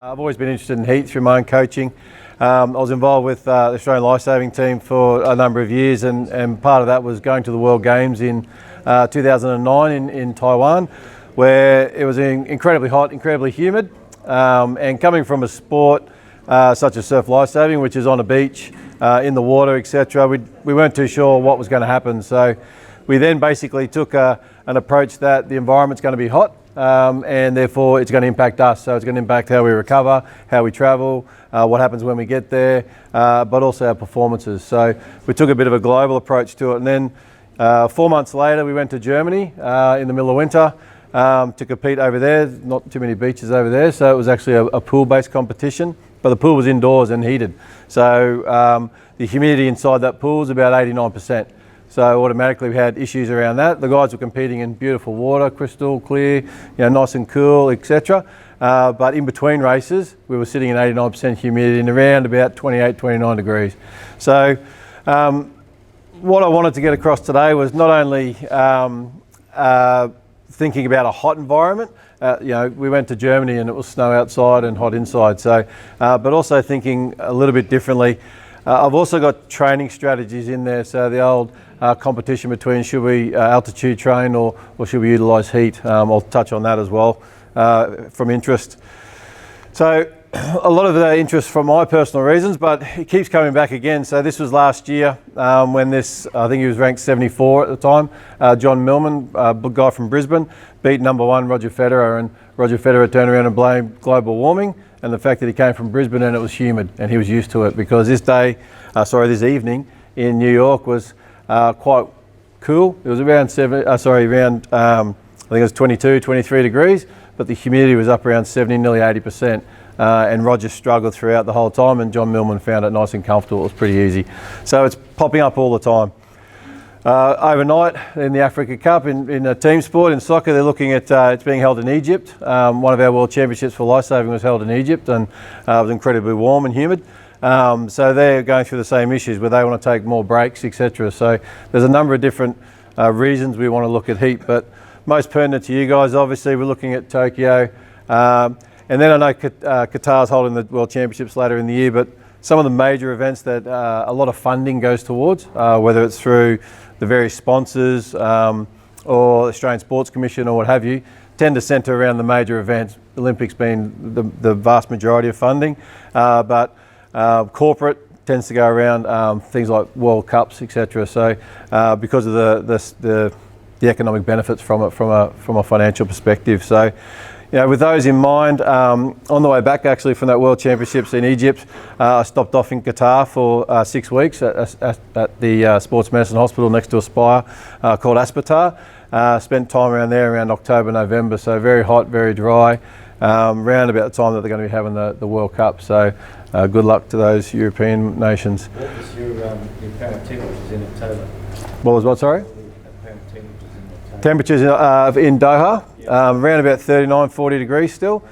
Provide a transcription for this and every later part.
I've always been interested in heat through my own coaching. I was involved with the Australian Lifesaving Team for a number of years, and part of that was going to the World Games in 2009 in Taiwan, where it was incredibly hot, incredibly humid, and coming from a sport such as surf lifesaving, which is on a beach, in the water, etc., we weren't too sure what was going to happen. So we then basically took an approach that the environment's going to be hot, and therefore it's going to impact us. So it's going to impact how we recover, how we travel, what happens when we get there, but also our performances. So we took a bit of a global approach to it. And then 4 months later, we went to Germany in the middle of winter to compete over there. Not too many beaches over there, so it was actually a pool-based competition, but the pool was indoors and heated. So the humidity inside that pool was about 89%. So automatically we had issues around that. The guys were competing in beautiful water, crystal clear, nice and cool, etc. But in between races, we were sitting at 89% humidity and around about 28, 29 degrees. So what I wanted to get across today was not only thinking about a hot environment. We went to Germany and it was snow outside and hot inside. So, but also thinking a little bit differently. I've also got training strategies in there. So the old competition between should we altitude train or should we utilise heat. I'll touch on that as well from interest. So a lot of the interest from my personal reasons, but it keeps coming back again. So this was last year when I think he was ranked 74 at the time. John Millman, a guy from Brisbane, beat ¡1 Roger Federer, and Roger Federer turned around and blamed global warming and the fact that he came from Brisbane and it was humid and he was used to it, because this evening in New York was quite cool. It was around I think it was 22, 23 degrees, but the humidity was up around 70, nearly 80%. And Roger struggled throughout the whole time, and John Millman found it nice and comfortable. It was pretty easy. So it's popping up all the time. Overnight in the Africa Cup in a team sport in soccer, they're looking at it's being held in Egypt. One of our World Championships for lifesaving was held in Egypt, and it was incredibly warm and humid. So they're going through the same issues where they want to take more breaks, etc. So there's a number of different reasons we want to look at heat, but most pertinent to you guys, obviously, we're looking at Tokyo. And then I know Qatar's holding the World Championships later in the year, but some of the major events that a lot of funding goes towards, whether it's through the various sponsors or Australian Sports Commission or what have you, tend to centre around the major events, Olympics being the vast majority of funding, but corporate tends to go around things like World Cups, etc. So because of the economic benefits from it from a financial perspective. So with those in mind, on the way back actually from that World Championships in Egypt, I stopped off in Qatar for 6 weeks at the Sports Medicine Hospital next to Aspire called Aspetar. Spent time around there around October, November, so very hot, very dry, around about the time that they're going to be having the World Cup. So good luck to those European nations. What was your apparent temperatures in October? What was what, sorry? Temperatures in Doha, around about 39, 40 degrees still,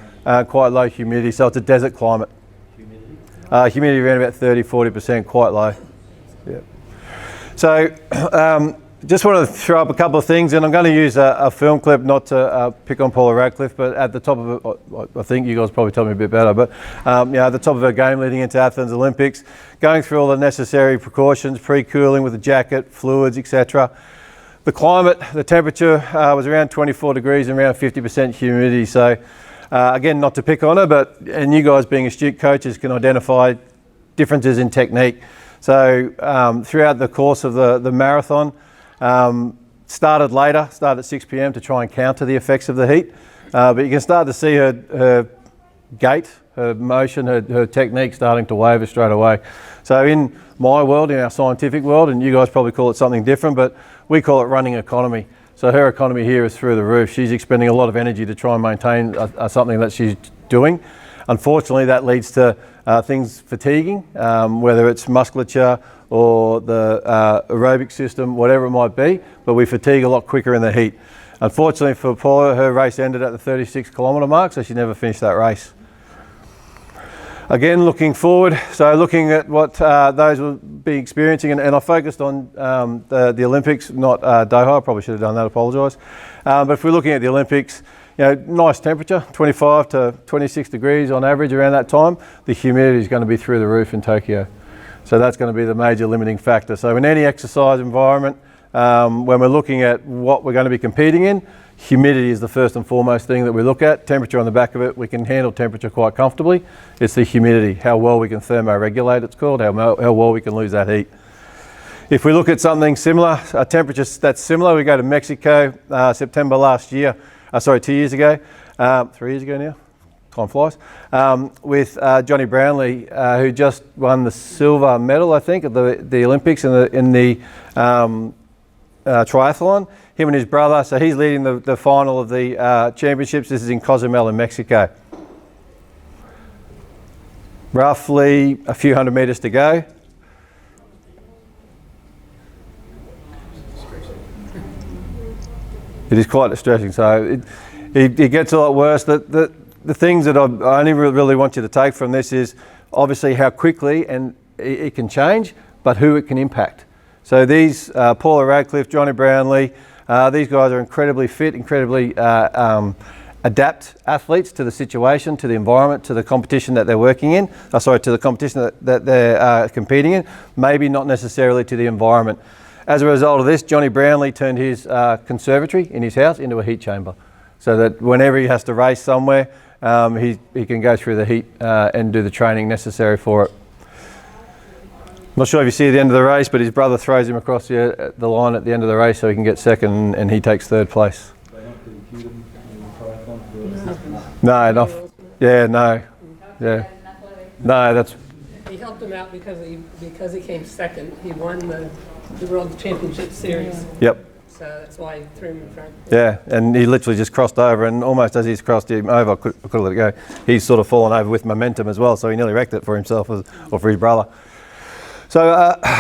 quite low humidity, so it's a desert climate. Humidity? Humidity around about 30, 40%, quite low. Yeah. So just wanted to throw up a couple of things, and I'm going to use a film clip, not to pick on Paula Radcliffe, but at the top of it, I think you guys probably tell me a bit better, but at the top of her game leading into Athens Olympics, going through all the necessary precautions, pre-cooling with a jacket, fluids, etc. The climate, the temperature was around 24 degrees and around 50% humidity. So again, not to pick on her, and you guys being astute coaches can identify differences in technique. So throughout the course of the marathon, started at 6 p.m. to try and counter the effects of the heat. But you can start to see her gait, her motion, her technique starting to waver straight away. So in my world, in our scientific world, and you guys probably call it something different, but we call it running economy. So her economy here is through the roof. She's expending a lot of energy to try and maintain something that she's doing. Unfortunately, that leads to things fatiguing, whether it's musculature or the aerobic system, whatever it might be, but we fatigue a lot quicker in the heat. Unfortunately for Paula, her race ended at the 36 kilometre mark, so she never finished that race. Again, looking forward, so looking at what those will be experiencing, and I focused on the Olympics, not Doha. I probably should have done that, apologise. But if we're looking at the Olympics, nice temperature, 25 to 26 degrees on average around that time. The humidity is going to be through the roof in Tokyo. So that's going to be the major limiting factor. So in any exercise environment, when we're looking at what we're going to be competing in, humidity is the first and foremost thing that we look at. Temperature on the back of it, we can handle temperature quite comfortably. It's the humidity, how well we can thermoregulate, it's called, how well we can lose that heat. If we look at something similar, a temperature that's similar, we go to Mexico, September last year, 2 years ago, 3 years ago now, time flies, with Johnny Brownlee, who just won the silver medal, I think, at the Olympics in the triathlon. Him and his brother, so he's leading the final of the championships. This is in Cozumel in Mexico. Roughly a few hundred metres to go. It is quite distressing. So it gets a lot worse. The things that I only really want you to take from this is obviously how quickly and it can change, but who it can impact. So these Paula Radcliffe, Johnny Brownlee, these guys are incredibly fit, incredibly adapt athletes to the situation, to the environment, to the competition that they're working in. To the competition that they're competing in, maybe not necessarily to the environment. As a result of this, Johnny Brownlee turned his conservatory in his house into a heat chamber, so that whenever he has to race somewhere, he can go through the heat and do the training necessary for it. Not sure if you see the end of the race, but his brother throws him across the line at the end of the race so he can get second, and he takes third place. No, not. Yeah, no. Yeah. No, that's. He helped him out because he came second. He won the World Championship Series. Yep. So that's why he threw him in front. Yeah, and he literally just crossed over, and almost as he's crossed him over, I could let it go. He's sort of fallen over with momentum as well, so he nearly wrecked it for himself or for his brother. So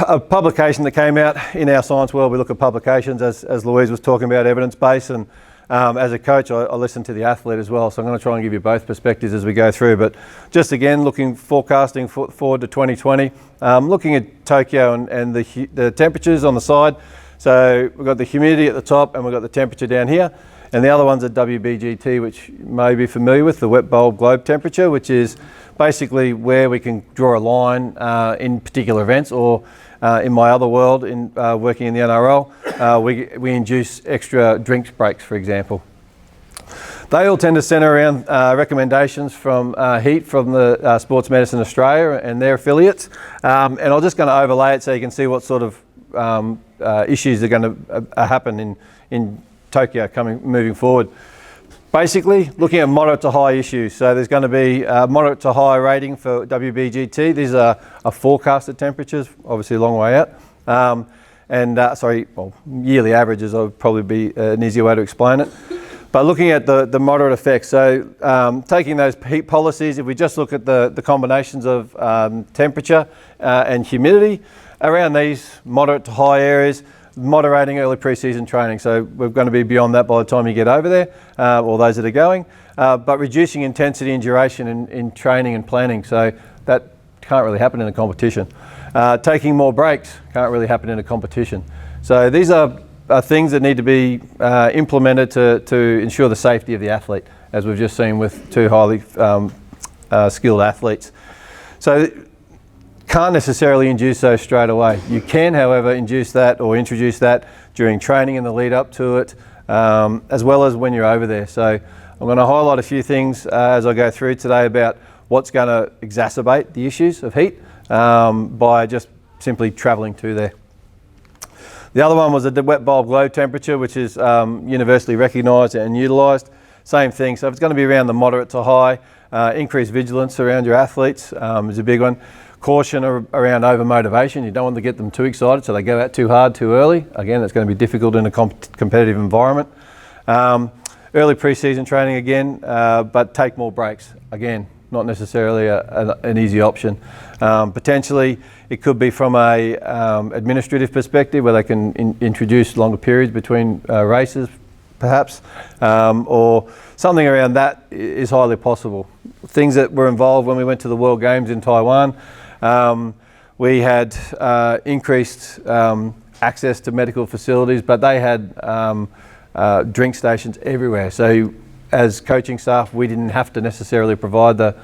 a publication that came out in our science world, we look at publications as Louise was talking about, evidence-based, and as a coach I listen to the athlete as well, so I'm going to try and give you both perspectives as we go through. But just again, forecasting forward to 2020, looking at Tokyo and the temperatures on the side. So we've got the humidity at the top and we've got the temperature down here. And the other one's a WBGT, which you may be familiar with, the wet bulb globe temperature, which is basically where we can draw a line in particular events, or in my other world, in working in the NRL, we induce extra drinks breaks, for example. They all tend to centre around recommendations from HEAT, from the Sports Medicine Australia and their affiliates. And I'm just going to overlay it so you can see what sort of issues are going to happen in Tokyo moving forward. Basically, looking at moderate to high issues. So there's going to be a moderate to high rating for WBGT. These are forecasted temperatures, obviously a long way out. Yearly averages would probably be an easier way to explain it. But looking at the moderate effects, so taking those heat policies, if we just look at the combinations of temperature and humidity around these moderate to high areas, moderating early pre-season training. So we're going to be beyond that by the time you get over there, or those that are going, but reducing intensity and duration in training and planning. So that can't really happen in a competition. Taking more breaks can't really happen in a competition. So these are things that need to be implemented to ensure the safety of the athlete, as we've just seen with two highly skilled athletes. So can't necessarily induce those straight away. You can, however, induce that or introduce that during training in the lead up to it, as well as when you're over there. So I'm going to highlight a few things as I go through today about what's going to exacerbate the issues of heat by just simply travelling to there. The other one was the wet bulb globe temperature, which is universally recognised and utilised. Same thing, so if it's going to be around the moderate to high, increased vigilance around your athletes is a big one. Caution around over-motivation. You don't want to get them too excited so they go out too hard too early. Again, it's going to be difficult in a competitive environment. Early pre-season training again, but take more breaks. Again, not necessarily an easy option. Potentially, it could be from a administrative perspective where they can introduce longer periods between races, perhaps, or something around that is highly possible. Things that were involved when we went to the World Games in Taiwan, we had increased access to medical facilities, but they had drink stations everywhere. So as coaching staff, we didn't have to necessarily provide the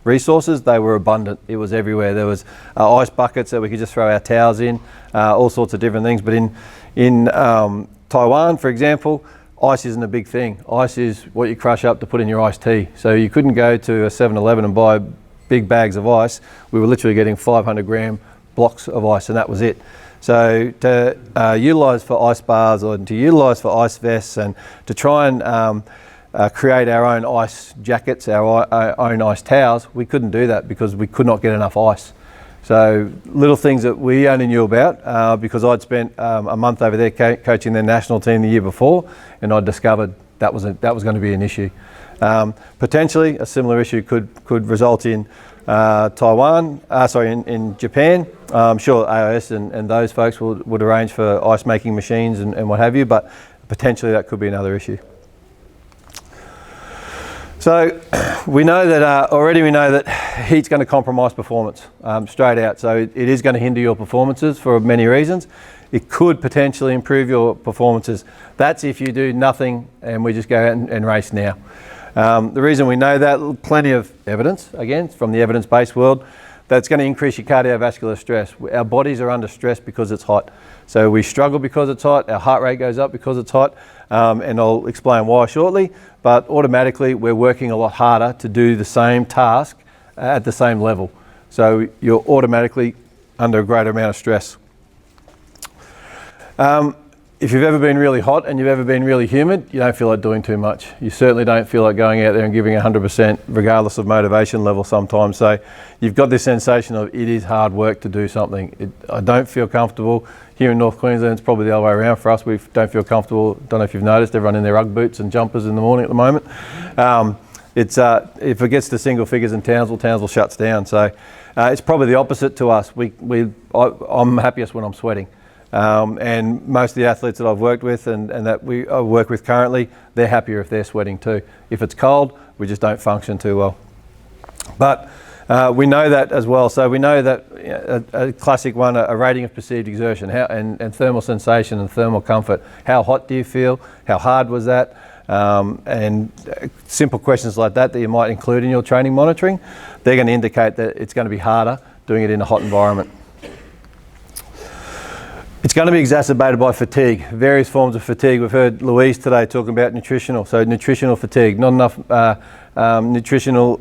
resources. They were abundant. It was everywhere. There was ice buckets that we could just throw our towels in, all sorts of different things. But in Taiwan, for example, ice isn't a big thing. Ice is what you crush up to put in your iced tea. So you couldn't go to a 7-Eleven and buy big bags of ice. We were literally getting 500 gram blocks of ice, and that was it. So to utilise for ice bars, or to utilise for ice vests, and to try and create our own ice jackets, our own ice towels, we couldn't do that because we could not get enough ice. So little things that we only knew about because I'd spent a month over there coaching their national team the year before, and I discovered that was going to be an issue. Potentially a similar issue could result in in Japan. I'm sure AIS and those folks would arrange for ice making machines and what have you, but potentially that could be another issue. So we know that already we know that heat's going to compromise performance straight out. So it is going to hinder your performances for many reasons. It could potentially improve your performances. That's if you do nothing and we just go out and race now. The reason we know that, plenty of evidence, again, from the evidence-based world, that's going to increase your cardiovascular stress. Our bodies are under stress because it's hot. So we struggle because it's hot, our heart rate goes up because it's hot, and I'll explain why shortly, but automatically we're working a lot harder to do the same task at the same level. So you're automatically under a greater amount of stress. If you've ever been really hot and you've ever been really humid, you don't feel like doing too much. You certainly don't feel like going out there and giving 100% regardless of motivation level sometimes. So you've got this sensation of it is hard work to do something. I don't feel comfortable. Here in North Queensland, it's probably the other way around for us. We don't feel comfortable. Don't know if you've noticed, everyone in their Ugg boots and jumpers in the morning at the moment. If it gets to single figures in Townsville shuts down. So it's probably the opposite to us. I'm happiest when I'm sweating. And most of the athletes that I've worked with and that I work with currently, they're happier if they're sweating too. If it's cold, we just don't function too well. But we know that as well. So we know that a classic one, a rating of perceived exertion, and thermal sensation and thermal comfort. How hot do you feel? How hard was that? And simple questions like that you might include in your training monitoring, they're going to indicate that it's going to be harder doing it in a hot environment. It's going to be exacerbated by fatigue, various forms of fatigue. We've heard Louise today talking about nutritional fatigue, not enough nutritional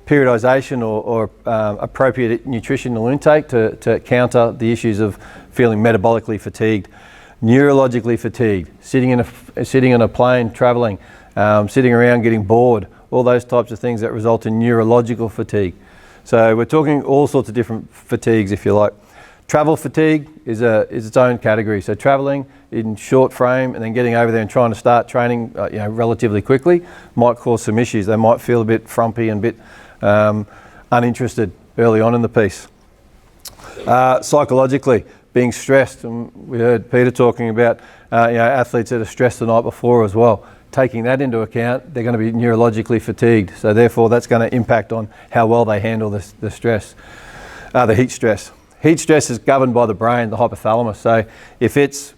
periodization or appropriate nutritional intake to counter the issues of feeling metabolically fatigued, neurologically fatigued, sitting in a plane, traveling, sitting around getting bored, all those types of things that result in neurological fatigue. So we're talking all sorts of different fatigues, if you like. Travel fatigue is its own category. So traveling in short frame and then getting over there and trying to start training relatively quickly might cause some issues. They might feel a bit frumpy and a bit uninterested early on in the piece. Psychologically, being stressed, and we heard Peter talking about athletes that are stressed the night before as well. Taking that into account, they're going to be neurologically fatigued. So therefore that's going to impact on how well they handle the stress, the heat stress. Heat stress is governed by the brain, the hypothalamus. So if it's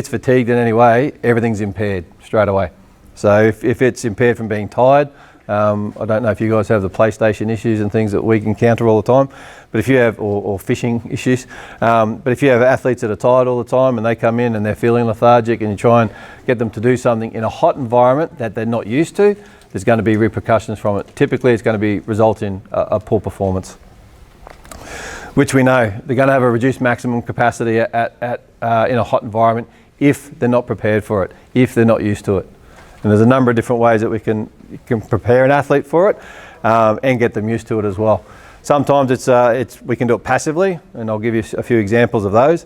fatigued in any way, everything's impaired straight away. So if it's impaired from being tired, I don't know if you guys have the PlayStation issues and things that we encounter all the time, but if you have, or fishing issues, but if you have athletes that are tired all the time and they come in and they're feeling lethargic and you try and get them to do something in a hot environment that they're not used to, there's going to be repercussions from it. Typically it's going to result in a poor performance, which we know they're going to have a reduced maximum capacity in a hot environment if they're not prepared for it, if they're not used to it. And there's a number of different ways that we can prepare an athlete for it and get them used to it as well. Sometimes we can do it passively, and I'll give you a few examples of those.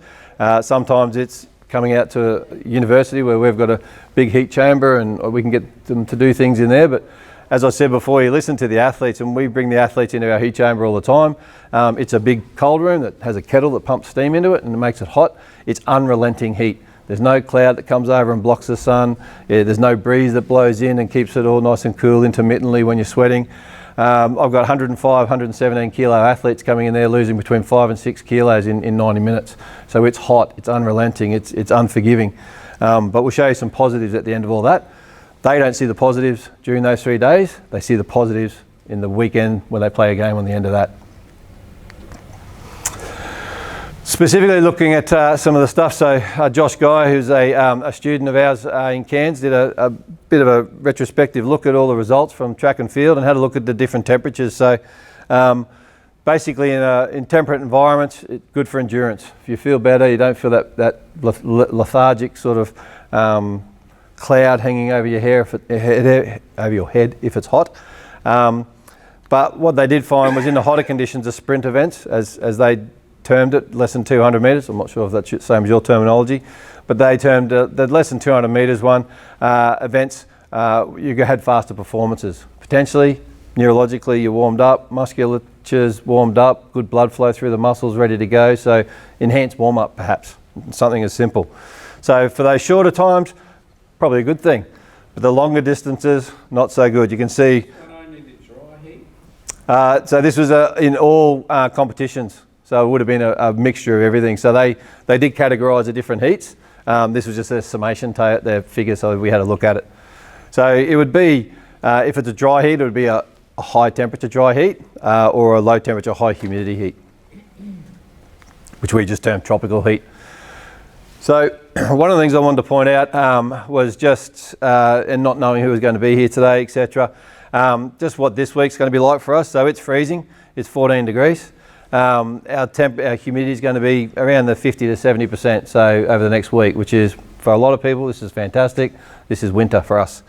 Sometimes it's coming out to a university where we've got a big heat chamber and we can get them to do things in there. But as I said before, you listen to the athletes, and we bring the athletes into our heat chamber all the time. It's a big cold room that has a kettle that pumps steam into it and it makes it hot. It's unrelenting heat. There's no cloud that comes over and blocks the sun. There's no breeze that blows in and keeps it all nice and cool intermittently when you're sweating. I've got 105, 117 kilo athletes coming in there losing between 5 and 6 kilos in 90 minutes. So it's hot, it's unrelenting, it's unforgiving. But we'll show you some positives at the end of all that. They don't see the positives during those 3 days. They see the positives in the weekend when they play a game on the end of that. Specifically looking at some of the stuff, so Josh Guy, who's a student of ours in Cairns, did a bit of a retrospective look at all the results from track and field and had a look at the different temperatures. So basically in temperate environments, it's good for endurance. If you feel better, you don't feel that lethargic sort of cloud hanging over your hair, over your head if it's hot. But what they did find was in the hotter conditions, the sprint events, as they termed it, less than 200 metres. I'm not sure if that's the same as your terminology, but they termed the less than 200 metres one events, you had faster performances. Potentially, neurologically, you're warmed up, musculature's warmed up, good blood flow through the muscles, ready to go. So enhanced warm-up perhaps, something as simple. So for those shorter times, probably a good thing. But the longer distances, not so good. You can see. Only the dry heat? So this was in all competitions. So it would have been a mixture of everything. So they did categorise the different heats. This was just a summation, their figure, so we had a look at it. So it would be, if it's a dry heat, it would be a high temperature dry heat or a low temperature high humidity heat, which we just termed tropical heat. So one of the things I wanted to point out was just, and not knowing who was going to be here today, etc., just what this week's going to be like for us. So it's freezing, it's 14 degrees. Our humidity is going to be around the 50 to 70%, so over the next week, which is, for a lot of people, this is fantastic. This is winter for us.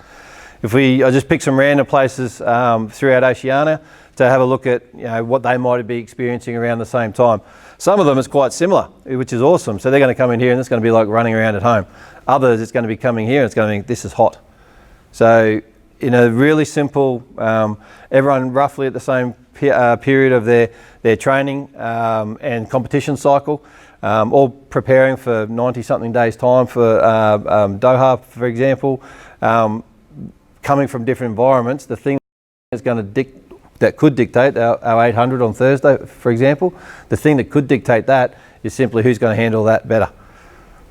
I just picked some random places throughout Oceania to have a look at what they might be experiencing around the same time. Some of them is quite similar, which is awesome. So they're going to come in here and it's going to be like running around at home. Others, it's going to be coming here and it's going to be, this is hot. So in a really simple, everyone roughly at the same period of their training and competition cycle, all preparing for 90-something days time for Doha, for example, coming from different environments. The thing that's going to that could dictate our 800 on Thursday, for example, the thing that could dictate that is simply who's going to handle that better.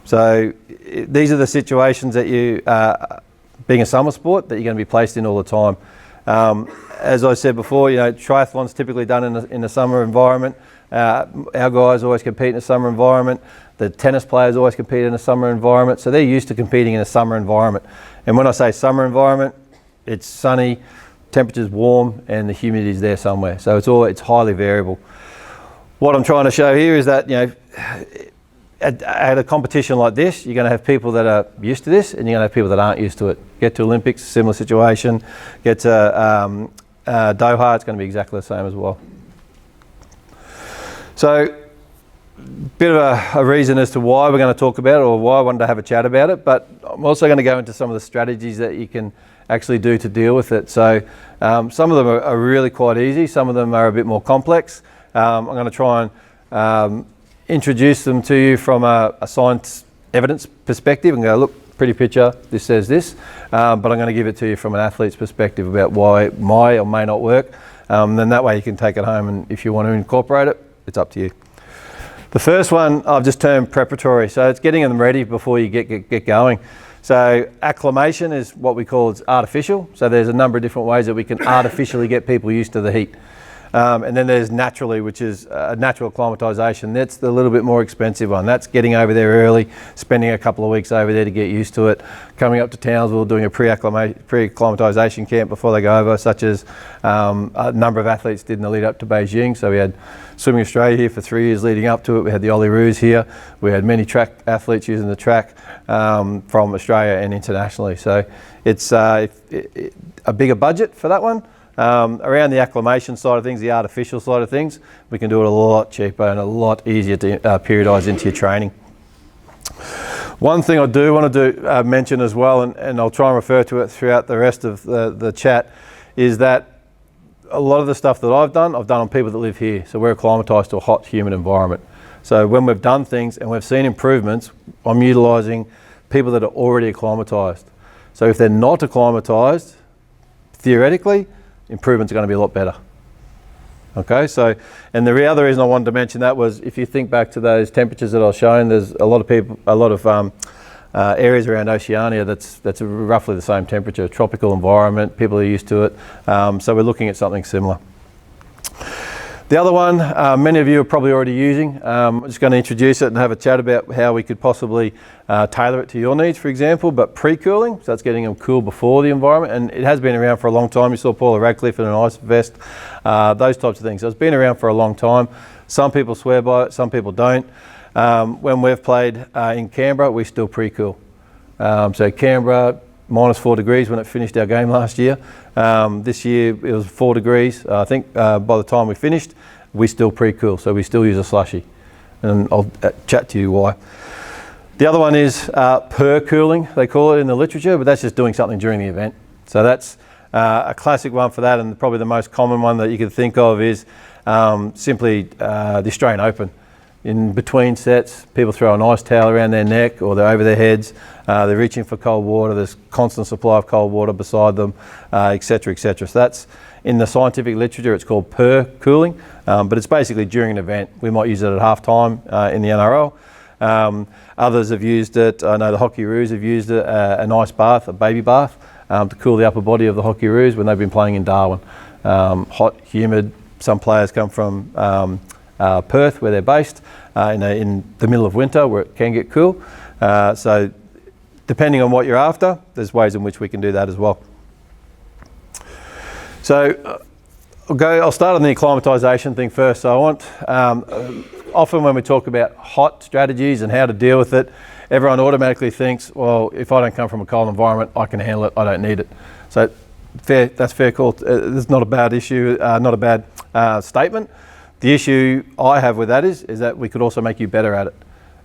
So these are the situations that you, being a summer sport, that you're going to be placed in all the time. As I said before, triathlon's typically done in a summer environment. Our guys always compete in a summer environment. The tennis players always compete in a summer environment. So they're used to competing in a summer environment. And when I say summer environment, it's sunny, temperature's warm, and the humidity's there somewhere. So it's highly variable. What I'm trying to show here is that, at a competition like this, you're going to have people that are used to this and you're going to have people that aren't used to it. Get to Olympics, similar situation. Get to Doha, it's going to be exactly the same as well. So, bit of a reason as to why we're going to talk about it, or why I wanted to have a chat about it, but I'm also going to go into some of the strategies that you can actually do to deal with it. So some of them are really quite easy, some of them are a bit more complex. I'm going to try and introduce them to you from a science evidence perspective and go, look, pretty picture, this says this, but I'm going to give it to you from an athlete's perspective about why it may or may not work. Then that way you can take it home, and if you want to incorporate it, it's up to you. The first one I've just termed preparatory, so it's getting them ready before you get going. So acclimation is what we call artificial. So there's a number of different ways that we can artificially get people used to the heat. And then there's naturally, which is natural acclimatization. That's the little bit more expensive one. That's getting over there early, spending a couple of weeks over there to get used to it, coming up to Townsville, doing a pre-acclimatization camp before they go over, such as a number of athletes did in the lead up to Beijing. So we had Swimming Australia here for 3 years leading up to it. We had the Olyroos here. We had many track athletes using the track from Australia and internationally. So it's a bigger budget for that one. Around the acclimation side of things, the artificial side of things, we can do it a lot cheaper and a lot easier to periodise into your training. One thing I do want to mention as well, and I'll try and refer to it throughout the rest of the chat, is that a lot of the stuff that I've done on people that live here. So we're acclimatised to a hot, humid environment. So when we've done things and we've seen improvements, I'm utilising people that are already acclimatised. So if they're not acclimatised, theoretically, improvements are going to be a lot better. Okay, so, and the other reason I wanted to mention that was, if you think back to those temperatures that I was showing, there's a lot of people, areas around Oceania that's roughly the same temperature, tropical environment, people are used to it. So we're looking at something similar. The other one, many of you are probably already using. I'm just going to introduce it and have a chat about how we could possibly tailor it to your needs, for example, but pre-cooling, so that's getting them cool before the environment, and it has been around for a long time. You saw Paula Radcliffe in an ice vest, those types of things. So it's been around for a long time. Some people swear by it, some people don't. When we've played in Canberra, we still pre-cool. So Canberra, -4 degrees when it finished our game last year. This year it was 4 degrees. I think by the time we finished, we still pre-cool, so we still use a slushy. And I'll chat to you why. The other one is per-cooling, they call it in the literature, but that's just doing something during the event. So that's a classic one for that, and probably the most common one that you can think of is simply the Australian Open. In between sets, people throw an ice towel around their neck or they're over their heads, they're reaching for cold water, there's constant supply of cold water beside them, etc., etc. So that's, in the scientific literature, it's called per-cooling, but it's basically during an event. We might use it at half-time in the NRL. Others have used it, I know the Hockeyroos have used it, an ice bath, a baby bath, to cool the upper body of the Hockeyroos when they've been playing in Darwin. Hot, humid, some players come from Perth, where they're based, in the middle of winter where it can get cool. So depending on what you're after, there's ways in which we can do that as well. So I'll start on the acclimatisation thing first. So I want, often when we talk about hot strategies and how to deal with it, everyone automatically thinks, well, if I don't come from a cold environment, I can handle it, I don't need it. So that's fair call. It's not a bad issue, not a bad statement. The issue I have with that is that we could also make you better at it.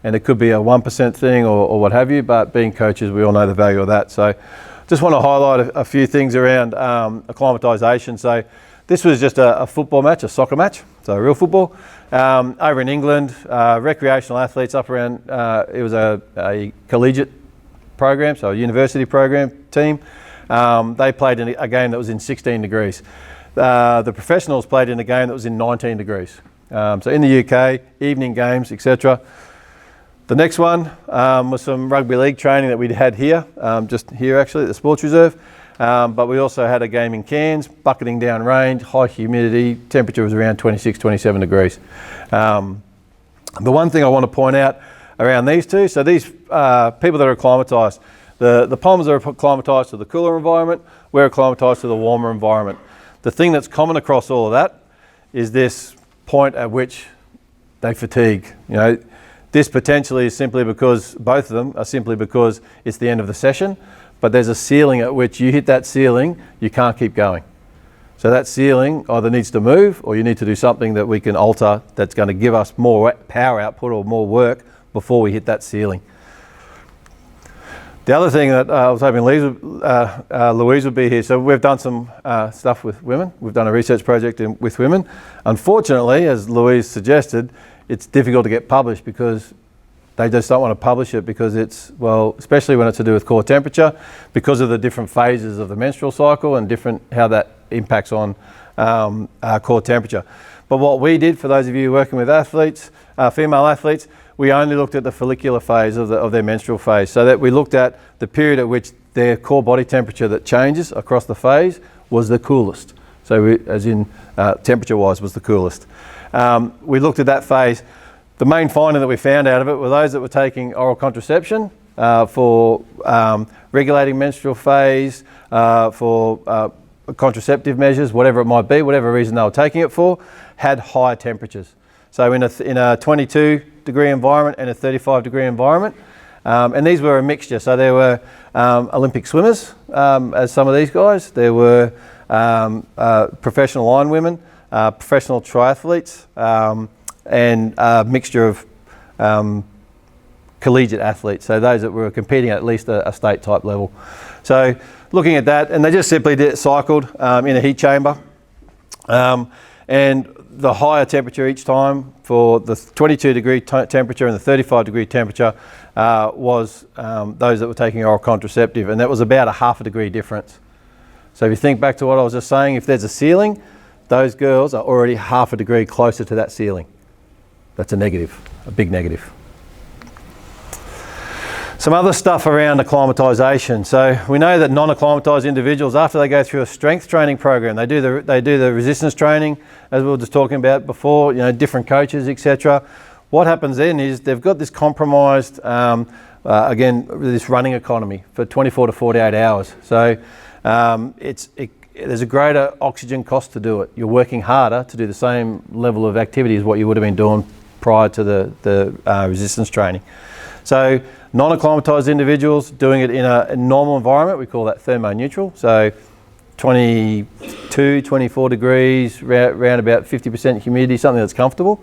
And it could be a 1% thing or what have you, but being coaches, we all know the value of that. So just want to highlight a few things around acclimatisation. So this was just a football match, a soccer match, so real football. Over in England, recreational athletes up around, it was a collegiate program, so a university program team. They played in a game that was in 16 degrees. The professionals played in a game that was in 19 degrees. So in the UK, evening games, etc. The next one was some rugby league training that we'd had here, just here actually at the Sports Reserve. But we also had a game in Cairns, bucketing down rain, high humidity, temperature was around 26, 27 degrees. The one thing I want to point out around these two, so these people that are acclimatised, the Poms are acclimatised to the cooler environment, we're acclimatised to the warmer environment. The thing that's common across all of that is this point at which they fatigue. You know, this potentially is simply because, both of them are simply because it's the end of the session, but there's a ceiling at which you hit that ceiling, you can't keep going. So that ceiling either needs to move or you need to do something that we can alter that's going to give us more power output or more work before we hit that ceiling. The other thing that I was hoping Louise would be here. So we've done some stuff with women. We've done a research project with women. Unfortunately, as Louise suggested, it's difficult to get published because they just don't want to publish it because it's, well, especially when it's to do with core temperature, because of the different phases of the menstrual cycle and different how that impacts on core temperature. But what we did, for those of you working with athletes, female athletes, we only looked at the follicular phase of their menstrual phase, so that we looked at the period at which their core body temperature that changes across the phase was the coolest. So as in temperature-wise was the coolest. We looked at that phase. The main finding that we found out of it were those that were taking oral contraception for regulating menstrual phase, for contraceptive measures, whatever it might be, whatever reason they were taking it for, had higher temperatures. So in a 22 degree environment and a 35 degree environment, and these were a mixture. So there were Olympic swimmers, as some of these guys. There were professional iron women, professional triathletes, and a mixture of collegiate athletes. So those that were competing at least a state type level. So looking at that, and they just simply cycled in a heat chamber. And the higher temperature each time for the 22 degree temperature and the 35 degree temperature was those that were taking oral contraceptive, and that was about a half a degree difference. So if you think back to what I was just saying, if there's a ceiling, those girls are already half a degree closer to that ceiling. That's a negative, a big negative. Some other stuff around acclimatisation. So we know that non-acclimatised individuals, after they go through a strength training program, they do the resistance training, as we were just talking about before, different coaches, etc. What happens then is they've got this compromised, again, this running economy for 24 to 48 hours. So there's a greater oxygen cost to do it. You're working harder to do the same level of activity as what you would have been doing prior to the resistance training. So non-acclimatised individuals doing it in a normal environment, we call that thermoneutral. So 22, 24 degrees, around about 50% humidity, something that's comfortable.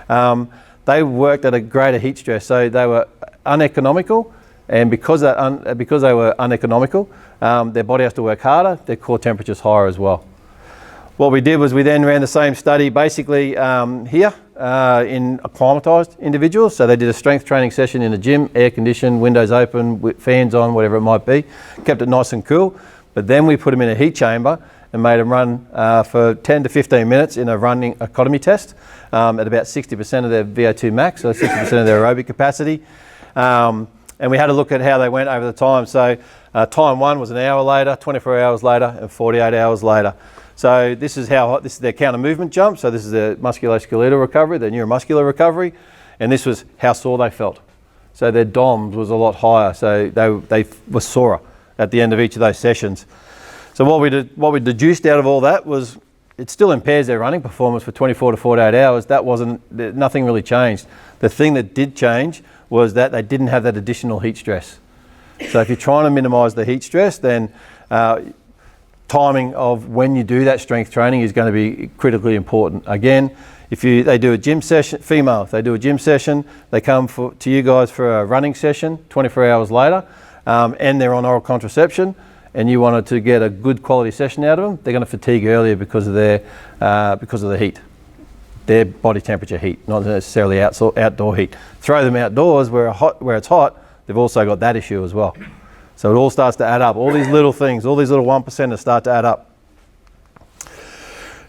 They worked at a greater heat stress, so they were uneconomical, and because they were uneconomical, their body has to work harder, their core temperature's higher as well. What we did was we then ran the same study basically here in acclimatised individuals. So they did a strength training session in a gym, air conditioned, windows open, with fans on, whatever it might be, kept it nice and cool. But then we put them in a heat chamber and made them run for 10 to 15 minutes in a running economy test at about 60% of their VO2 max, so 60% of their aerobic capacity. And we had a look at how they went over the time. So time one was an hour later, 24 hours later, and 48 hours later. So this is their counter movement jump. So this is their musculoskeletal recovery, their neuromuscular recovery, and this was how sore they felt. So their DOMS was a lot higher. So they were sorer at the end of each of those sessions. So what we deduced out of all that was it still impairs their running performance for 24 to 48 hours. Nothing really changed. The thing that did change was that they didn't have that additional heat stress. So if you're trying to minimise the heat stress, then timing of when you do that strength training is going to be critically important. Again, if they do a gym session, female, if they do a gym session, they come to you guys for a running session 24 hours later, and they're on oral contraception, and you wanted to get a good quality session out of them, they're going to fatigue earlier because of the heat, their body temperature heat, not necessarily outdoor heat. Throw them outdoors where it's hot, they've also got that issue as well. So it all starts to add up. All these little things, all these little 1%ers start to add up.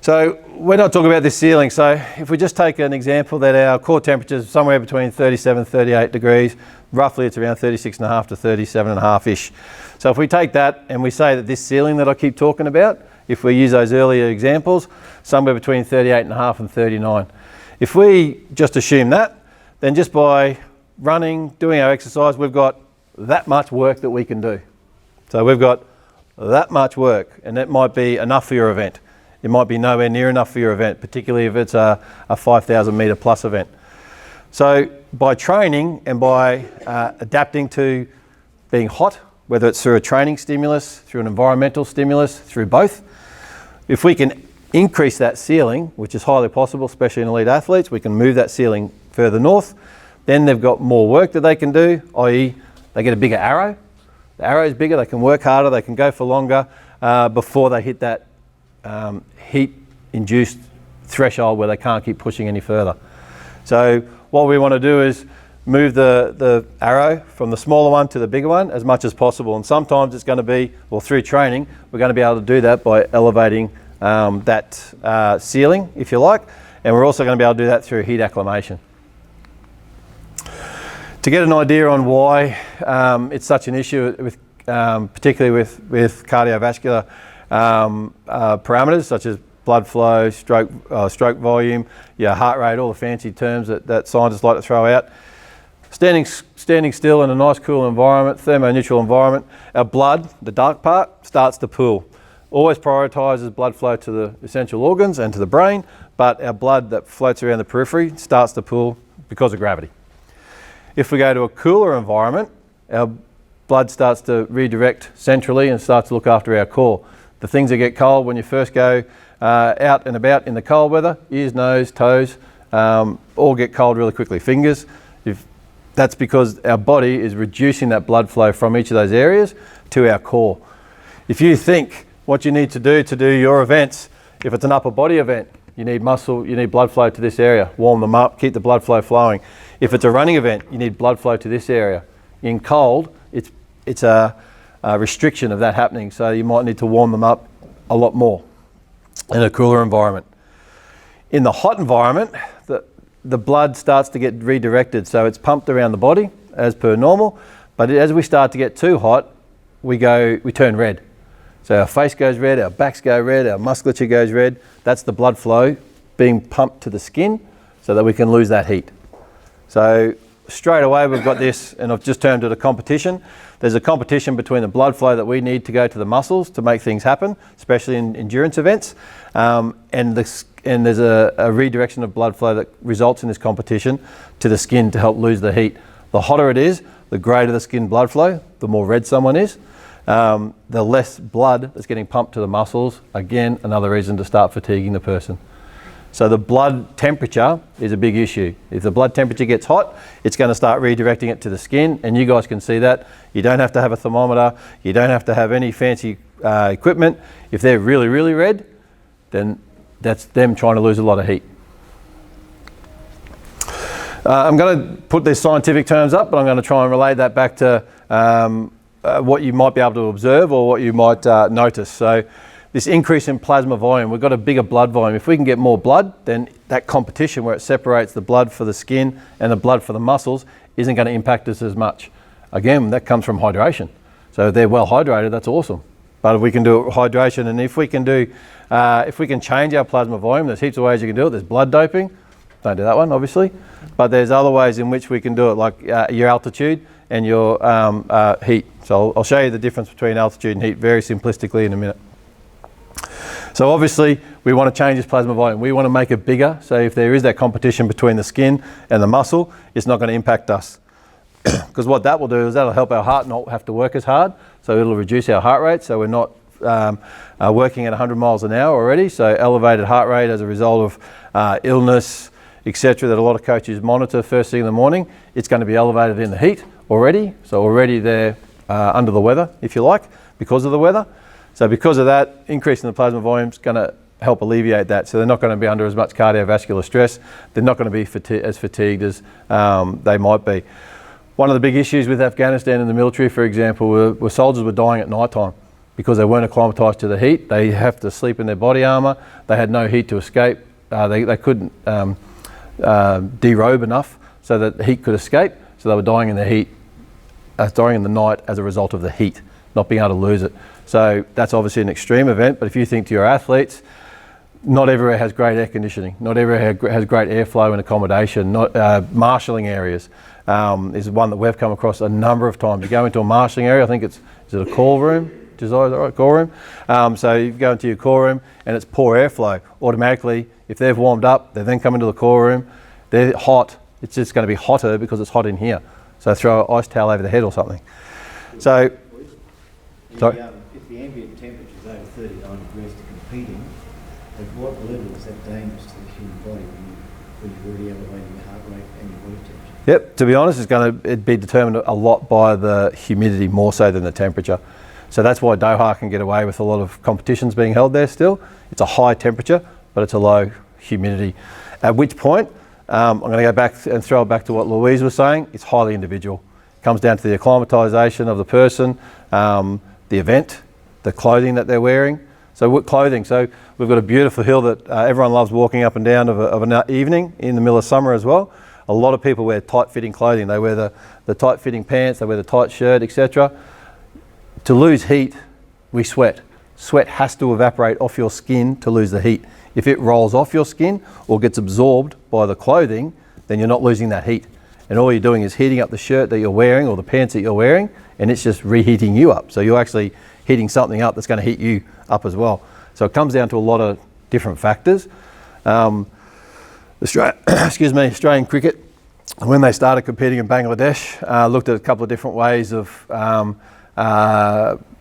So we're not talking about this ceiling. So if we just take an example that our core temperature is somewhere between 37, 38 degrees, roughly it's around 36.5 to 37.5-ish. So if we take that and we say that this ceiling that I keep talking about, if we use those earlier examples, somewhere between 38.5 and 39. If we just assume that, then just by running, doing our exercise, we've got that much work that we can do. So we've got that much work, and that might be enough for your event. It might be nowhere near enough for your event, particularly if it's a 5,000 metre plus event. So by training and by adapting to being hot, whether it's through a training stimulus, through an environmental stimulus, through both, if we can increase that ceiling, which is highly possible, especially in elite athletes, we can move that ceiling further north, then they've got more work that they can do, i.e. they get a bigger arrow. The arrow is bigger, they can work harder, they can go for longer before they hit that heat-induced threshold where they can't keep pushing any further. So what we want to do is move the arrow from the smaller one to the bigger one as much as possible. And sometimes it's going to be, well, through training, we're going to be able to do that by elevating that ceiling, if you like. And we're also going to be able to do that through heat acclimation. To get an idea on why it's such an issue, particularly with cardiovascular parameters such as blood flow, stroke volume, heart rate, all the fancy terms that scientists like to throw out. Standing still in a nice cool environment, thermoneutral environment, our blood, the dark part, starts to pool. Always prioritises blood flow to the essential organs and to the brain, but our blood that floats around the periphery starts to pool because of gravity. If we go to a cooler environment, our blood starts to redirect centrally and starts to look after our core. The things that get cold when you first go out and about in the cold weather, ears, nose, toes, all get cold really quickly. Fingers, that's because our body is reducing that blood flow from each of those areas to our core. If you think what you need to do your events, if it's an upper body event, you need muscle, you need blood flow to this area, warm them up, keep the blood flow flowing. If it's a running event, you need blood flow to this area. In cold, it's a restriction of that happening, so you might need to warm them up a lot more in a cooler environment. In the hot environment, the blood starts to get redirected, so it's pumped around the body as per normal, But as we start to get too hot, we turn red. So our face goes red, our backs go red, our musculature goes red. That's the blood flow being pumped to the skin so that we can lose that heat. So straight away we've got this, and I've just termed it a competition. There's a competition between the blood flow that we need to go to the muscles to make things happen, especially in endurance events, and there's a redirection of blood flow that results in this competition to the skin to help lose the heat. The hotter it is, the greater the skin blood flow, the more red someone is. The less blood that's getting pumped to the muscles, again, another reason to start fatiguing the person. So the blood temperature is a big issue. If the blood temperature gets hot, it's going to start redirecting it to the skin, and you guys can see that. You don't have to have a thermometer, you don't have to have any fancy equipment. If they're really, really red, then that's them trying to lose a lot of heat. I'm going to put these scientific terms up, but I'm going to try and relate that back to what you might be able to observe or what you might notice. So this increase in plasma volume, we've got a bigger blood volume. If we can get more blood, then that competition where it separates the blood for the skin and the blood for the muscles isn't going to impact us as much. Again, that comes from hydration. So if they're well hydrated, that's awesome. But if we can do it with hydration, and if we can change our plasma volume, there's heaps of ways you can do it. There's blood doping. Don't do that one, obviously. But there's other ways in which we can do it, like your altitude and your heat. So I'll show you the difference between altitude and heat very simplistically in a minute. So obviously we want to change this plasma volume. We want to make it bigger. So if there is that competition between the skin and the muscle, it's not going to impact us. Because what that will do is that'll help our heart not have to work as hard. So it'll reduce our heart rate. So we're not working at 100 miles an hour already. So elevated heart rate as a result of illness, etc., that a lot of coaches monitor first thing in the morning. It's going to be elevated in the heat already. So already they're under the weather, if you like, because of the weather. So because of that, increasing the plasma volume is going to help alleviate that. So they're not going to be under as much cardiovascular stress. They're not going to be as fatigued as they might be. One of the big issues with Afghanistan in the military, for example, were soldiers were dying at night time because they weren't acclimatised to the heat. They have to sleep in their body armour. They had no heat to escape. They couldn't derobe enough so that the heat could escape. So they were dying in the heat, dying in the night as a result of the heat, not being able to lose it. So that's obviously an extreme event, but if you think to your athletes, not everywhere has great air conditioning, not everywhere has great airflow and accommodation. Marshalling areas is one that we've come across a number of times. You go into a marshalling area, I think is it a call room? Is that right, call room? So you go into your call room and it's poor airflow. Automatically, if they've warmed up, they then come into the call room, they're hot. It's just going to be hotter because it's hot in here. So throw an ice towel over the head or something. So, sorry? If the ambient temperature is over 39 degrees to competing, at what level is that dangerous to the human body when you're already elevating your heart rate and your body temperature? Yep, to be honest, it'd be determined a lot by the humidity more so than the temperature. So that's why Doha can get away with a lot of competitions being held there still. It's a high temperature, but it's a low humidity. At which point, I'm going to go back and throw it back to what Louise was saying. It's highly individual. It comes down to the acclimatization of the person, the event, the clothing that they're wearing. So what clothing? So we've got a beautiful hill that everyone loves walking up and down of an evening in the middle of summer as well. A lot of people wear tight-fitting clothing. They wear the tight-fitting pants, they wear the tight shirt, etc. To lose heat, we sweat. Sweat has to evaporate off your skin to lose the heat. If it rolls off your skin or gets absorbed by the clothing, then you're not losing that heat. And all you're doing is heating up the shirt that you're wearing or the pants that you're wearing, and it's just reheating you up. So you're actually heating something up that's going to heat you up as well. So it comes down to a lot of different factors. Australian cricket, when they started competing in Bangladesh, looked at a couple of different ways of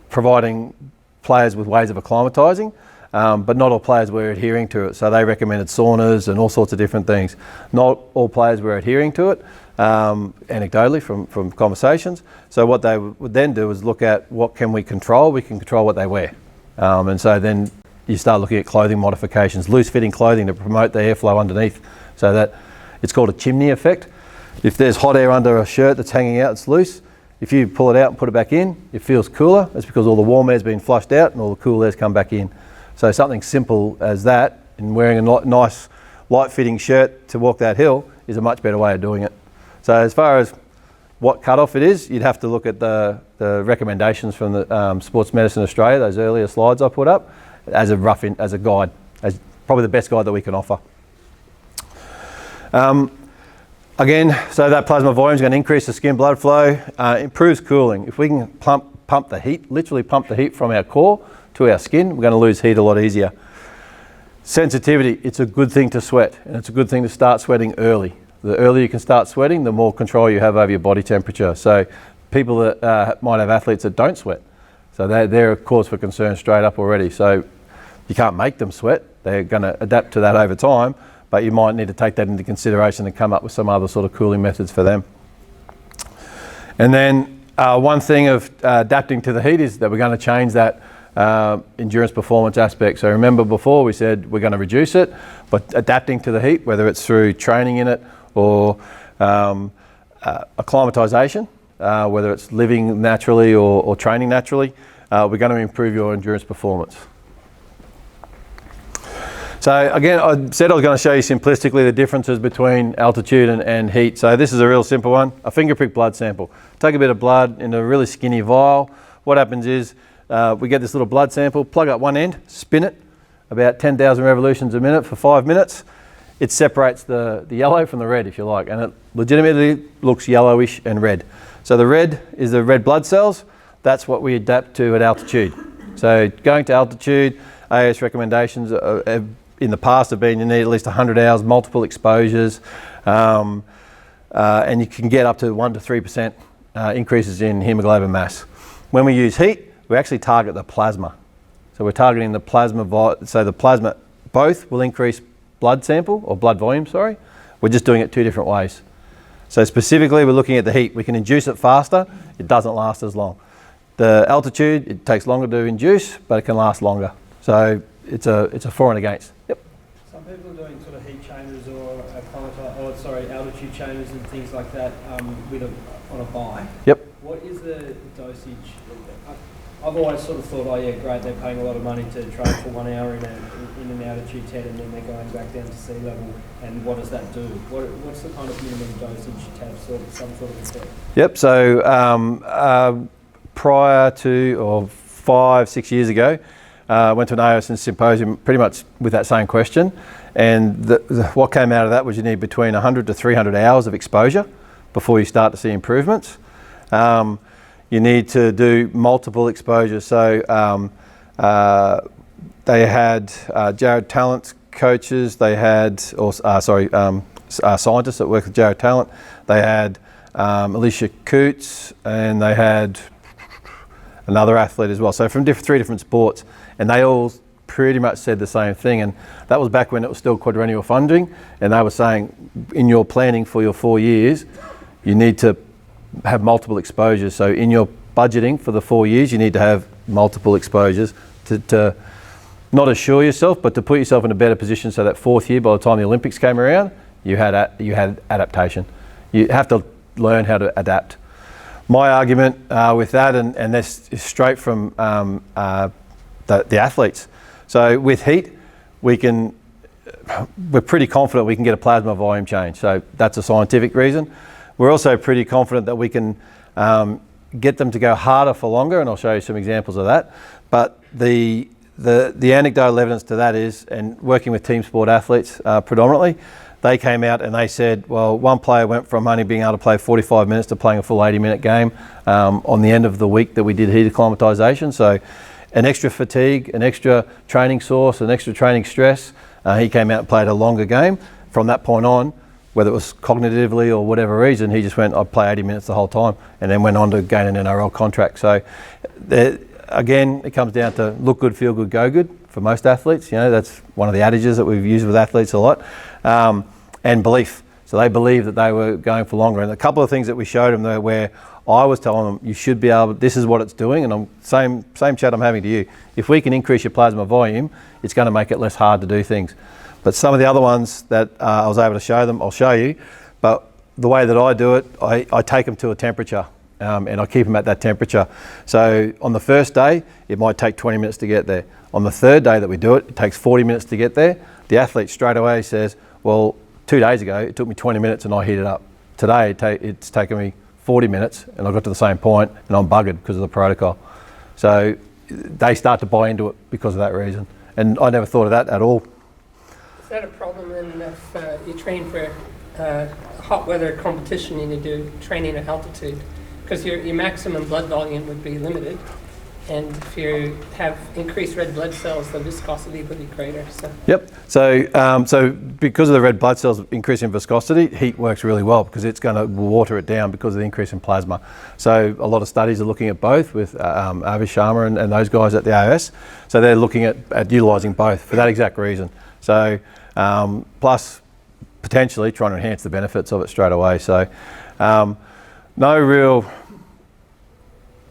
providing players with ways of acclimatising, but not all players were adhering to it. So they recommended saunas and all sorts of different things. Not all players were adhering to it, anecdotally from conversations. So what they would then do is look at what can we control. We can control what they wear. And so then you start looking at clothing modifications, loose fitting clothing to promote the airflow underneath. So that it's called a chimney effect. If there's hot air under a shirt that's hanging out, it's loose. If you pull it out and put it back in, it feels cooler. That's because all the warm air's been flushed out and all the cool air's come back in. So something simple as that, and wearing a nice light fitting shirt to walk that hill is a much better way of doing it. So as far as what cutoff it is, you'd have to look at the recommendations from the Sports Medicine Australia, those earlier slides I put up, as a guide, as probably the best guide that we can offer. Again, so that plasma volume is going to increase the skin blood flow, improves cooling. If we can pump the heat, literally pump the heat from our core to our skin, we're going to lose heat a lot easier. Sensitivity, it's a good thing to sweat, and it's a good thing to start sweating early. The earlier you can start sweating, the more control you have over your body temperature. So people that might have athletes that don't sweat, so they're a cause for concern straight up already. So you can't make them sweat. They're going to adapt to that over time, but you might need to take that into consideration and come up with some other sort of cooling methods for them. And then one thing of adapting to the heat is that we're going to change that endurance performance aspect. So remember before we said we're going to reduce it, but adapting to the heat, whether it's through training in it or acclimatization, whether it's living naturally or training naturally, we're going to improve your endurance performance. So again, I said I was going to show you simplistically the differences between altitude and heat. So this is a real simple one, a finger prick blood sample. Take a bit of blood in a really skinny vial. What happens is we get this little blood sample, plug up one end, spin it about 10,000 revolutions a minute for 5 minutes. It separates the yellow from the red, if you like, and it legitimately looks yellowish and red. So the red is the red blood cells. That's what we adapt to at altitude. So going to altitude, AS recommendations in the past have been you need at least 100 hours, multiple exposures, and you can get up to 1 to 3% increases in hemoglobin mass. When we use heat, we actually target the plasma. So we're targeting the plasma, so the plasma both will increase blood sample, or blood volume, sorry. We're just doing it two different ways. So specifically, we're looking at the heat. We can induce it faster, it doesn't last as long. The altitude, it takes longer to induce, but it can last longer. So it's a for and against. Yep. Some people are doing sort of heat chambers or altitude chambers and things like that on a bike. Yep. What is the dosage? I've always sort of thought, oh yeah, great, they're paying a lot of money to train for 1 hour in an altitude tent, and then they're going back down to sea level, and what does that do? What's the kind of minimum dosage to have some sort of effect? Yep, so prior to, or 5-6 years ago, went to an AOS symposium pretty much with that same question, and what came out of that was you need between 100 to 300 hours of exposure before you start to see improvements. You need to do multiple exposures. So they had Jared Tallent's coaches, they had, scientists that work with Jared Talent, they had Alicia Coots, and they had another athlete as well. So from three different sports, and they all pretty much said the same thing. And that was back when it was still quadrennial funding, and they were saying in your planning for your 4 years, you need to have multiple exposures. So in your budgeting for the 4 years, you need to have multiple exposures to not assure yourself, but to put yourself in a better position so that 4th year, by the time the Olympics came around, you had adaptation. You have to learn how to adapt. My argument with that, and this is straight from the athletes. So with heat, we're pretty confident we can get a plasma volume change. So that's a scientific reason. We're also pretty confident that we can get them to go harder for longer, and I'll show you some examples of that. But the anecdotal evidence to that is, and working with team sport athletes predominantly, they came out and they said, well, one player went from only being able to play 45 minutes to playing a full 80-minute game on the end of the week that we did heat acclimatization. So an extra fatigue, an extra training source, an extra training stress. He came out and played a longer game. From that point on, whether it was cognitively or whatever reason, he just went, I'd play 80 minutes the whole time, and then went on to gain an NRL contract. So again, it comes down to look good, feel good, go good for most athletes. You know, that's one of the adages that we've used with athletes a lot. And belief. So they believed that they were going for longer. And a couple of things that we showed them there where I was telling them, you should be able, this is what it's doing, and same chat I'm having to you. If we can increase your plasma volume, it's going to make it less hard to do things. But some of the other ones that I was able to show them, I'll show you. But the way that I do it, I take them to a temperature, and I keep them at that temperature. So on the first day, it might take 20 minutes to get there. On the third day that we do it, it takes 40 minutes to get there. The athlete straight away says, well, 2 days ago, it took me 20 minutes and I heated up. Today, it's taken me 40 minutes and I got to the same point and I'm buggered because of the protocol. So they start to buy into it because of that reason. And I never thought of that at all. Is that a problem then if you train for hot weather competition and you do training at altitude? Because your maximum blood volume would be limited, and if you have increased red blood cells, the viscosity would be greater. So. Yep. So because of the red blood cells increasing viscosity, heat works really well because it's going to water it down because of the increase in plasma. So a lot of studies are looking at both with Avi Sharma and those guys at the AOS. So they're looking at utilising both for that exact reason. So plus potentially trying to enhance the benefits of it straight away. So no real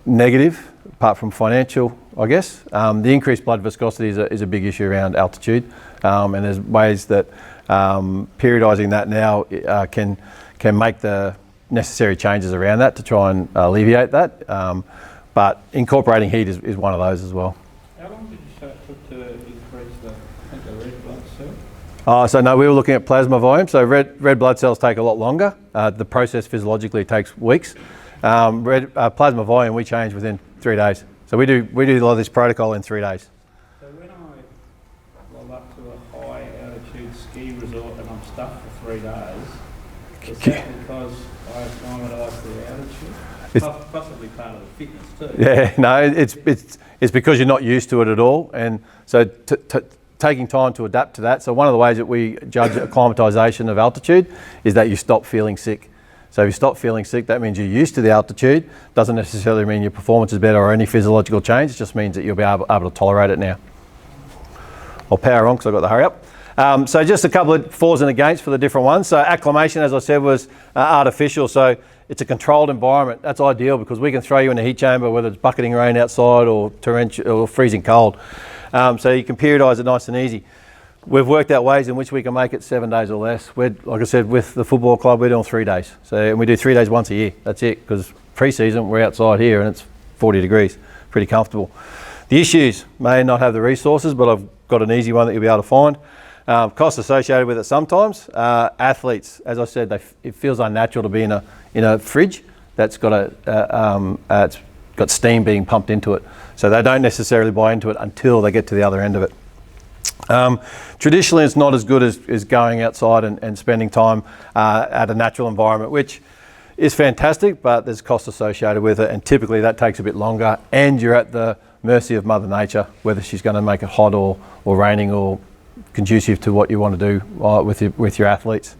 negative apart from financial, I guess. The increased blood viscosity is a big issue around altitude, and there's ways that periodising that now can make the necessary changes around that to try and alleviate that. But incorporating heat is one of those as well. How long did you say it took to increase the red blood cell? So no, we were looking at plasma volume. So red blood cells take a lot longer. The process physiologically takes weeks. Plasma volume we change within 3 days. So we do a lot of this protocol in 3 days. So when I roll up to a high altitude ski resort and I'm stuck for 3 days, is that because I acclimatise the altitude? Possibly part of the fitness too. Yeah, no, it's because you're not used to it at all, and so taking time to adapt to that. So one of the ways that we judge acclimatisation of altitude is that you stop feeling sick. So if you stop feeling sick, that means you're used to the altitude. Doesn't necessarily mean your performance is better or any physiological change. It just means that you'll be able to tolerate it now. I'll power on because I've got to hurry up. So just a couple of fors and against for the different ones. So acclimation, as I said, was artificial. So it's a controlled environment. That's ideal because we can throw you in a heat chamber, whether it's bucketing rain outside or torrential or freezing cold. So you can periodise it nice and easy. We've worked out ways in which we can make it 7 days or less. Like I said, with the football club, we're doing 3 days. And we do 3 days once a year. That's it, because pre-season, we're outside here and it's 40 degrees. Pretty comfortable. The issues may not have the resources, but I've got an easy one that you'll be able to find. Costs associated with it sometimes. Athletes, as I said, it feels unnatural to be in a fridge that's got it's got steam being pumped into it. So they don't necessarily buy into it until they get to the other end of it. Traditionally, it's not as good as going outside and spending time at a natural environment, which is fantastic, but there's cost associated with it, and typically that takes a bit longer, and you're at the mercy of Mother Nature, whether she's going to make it hot or raining or conducive to what you want to do with your athletes.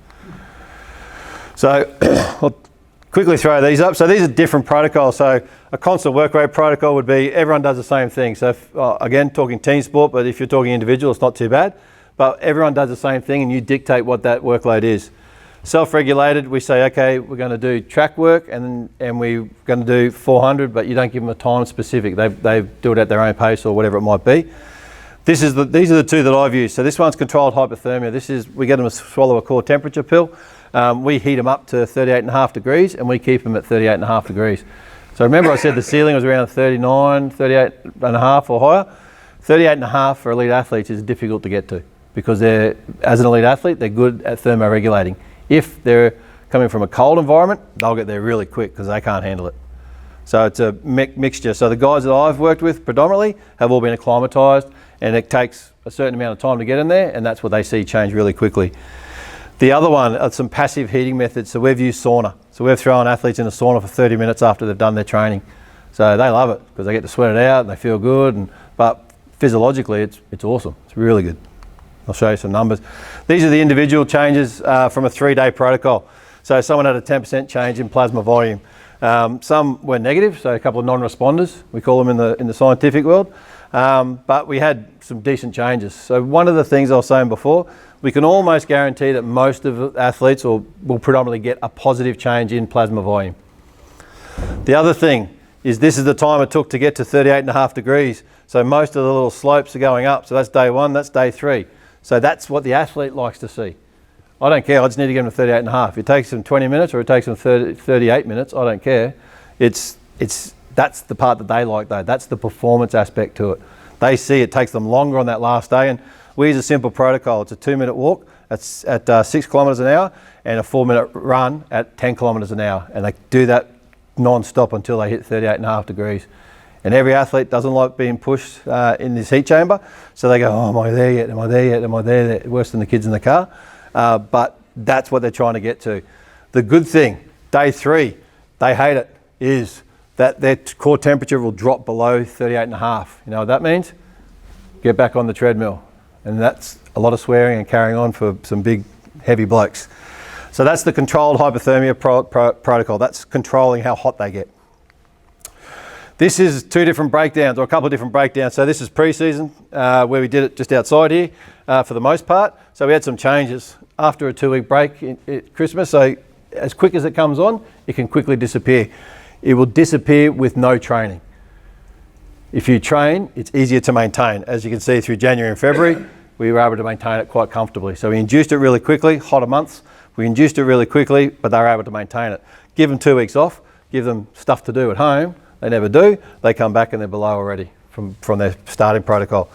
So I'll quickly throw these up. So these are different protocols. So a constant work rate protocol would be everyone does the same thing. So if, again, talking team sport, but if you're talking individual, it's not too bad. But everyone does the same thing and you dictate what that workload is. Self-regulated, we say, okay, we're going to do track work and we're going to do 400, but you don't give them a time specific. They do it at their own pace or whatever it might be. These are the two that I've used. So this one's controlled hypothermia. We get them to swallow a core temperature pill. We heat them up to 38.5 degrees and we keep them at 38.5 degrees. So remember I said the ceiling was around 39, 38.5 or higher. 38.5 for elite athletes is difficult to get to because as an elite athlete, they're good at thermoregulating. If they're coming from a cold environment, they'll get there really quick because they can't handle it. So it's a mixture. So the guys that I've worked with predominantly have all been acclimatised, and it takes a certain amount of time to get in there, and that's what they see change really quickly. The other one are some passive heating methods. So we've used sauna. So we've thrown athletes in a sauna for 30 minutes after they've done their training. So they love it because they get to sweat it out and they feel good. But physiologically, it's awesome. It's really good. I'll show you some numbers. These are the individual changes from a 3-day protocol. So someone had a 10% change in plasma volume. Some were negative, so a couple of non-responders, we call them in the scientific world. But we had some decent changes. So one of the things I was saying before, we can almost guarantee that most of the athletes will predominantly get a positive change in plasma volume. The other thing is this is the time it took to get to 38.5 degrees. So most of the little slopes are going up. So that's day 1, that's day 3. So that's what the athlete likes to see. I don't care, I just need to get them to 38.5. It takes them 20 minutes or it takes them 38 minutes, I don't care. That's the part that they like though. That's the performance aspect to it. They see it takes them longer on that last day, and we use a simple protocol. It's a 2-minute walk at 6 kilometres an hour and a 4-minute run at 10 kilometres an hour. And they do that non-stop until they hit 38.5 degrees. And every athlete doesn't like being pushed in this heat chamber, so they go, oh, am I there yet? Am I there yet? Am I there yet? Worse than the kids in the car. But that's what they're trying to get to. The good thing, day 3, they hate it, is that their core temperature will drop below 38.5. You know what that means? Get back on the treadmill. And that's a lot of swearing and carrying on for some big, heavy blokes. So that's the controlled hypothermia protocol. That's controlling how hot they get. This is 2 different breakdowns, or a couple of different breakdowns. So this is pre-season, where we did it just outside here for the most part. So we had some changes after a 2-week break at Christmas. So as quick as it comes on, it can quickly disappear. It will disappear with no training. If you train, it's easier to maintain. As you can see through January and February, we were able to maintain it quite comfortably. So we induced it really quickly, hotter months. We induced it really quickly, but they were able to maintain it. Give them 2 weeks off, give them stuff to do at home. They never do. They come back and they're below already from their starting protocol.